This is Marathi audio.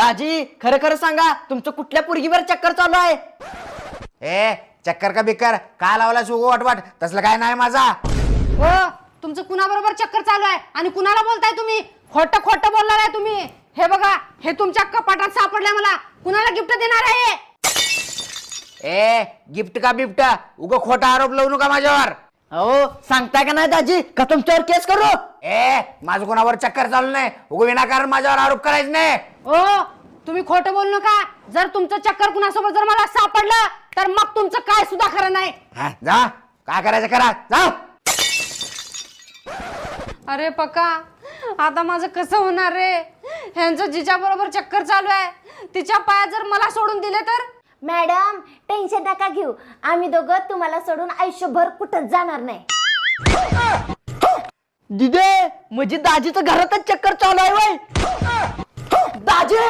दाजी खरं खरं सांगा तुमचं कुठल्या पोरगीवर चक्कर चालू आहे? ए चक्कर का बिक्कर का लावला सुगो वाटवाट तसलं काय नाही माझा. हो तुमचं कुणाबरोबर चक्कर चालू आहे आणि कुणाला बोलताय तुम्ही? खोटं खोटं बोलणार आहे तुम्ही. हे बघा हे तुमच्या कपाटात सापडलंय मला. कुणाला गिफ्ट देणार आहे? ए गिफ्ट का बिफ्ट उगो खोटा आरोप लावू नका माझ्यावर. हो सांगताय का नाही दाजी का तुमच्यावर केस करू? ए माझं कोणावर चक्कर चालू नाही. उगो विनाकारण माझ्यावर आरोप करायचं नाही. हो तुम्ही खोटं बोलू नका. जर तुमचं चक्कर कुणासोबत जर मला सापडलं तर मग तुमचं काय सुद्धा खरं नाही. हा, जा काय करायचं करा जा. अरे पक्का आता माझं कसं होणार रे? ह्यांचं जिच्या बरोबर चक्कर चालू आहे. तिच्या पायात जर मला सोडून दिले तर? मॅडम टेन्शन नका घेऊ, आम्ही दोघं तुम्हाला सोडून आयुष्यभर कुठंच जाणार नाही. दिदे म्हणजे दाजीचं घरातच चक्कर चालू आहे वय? दाजी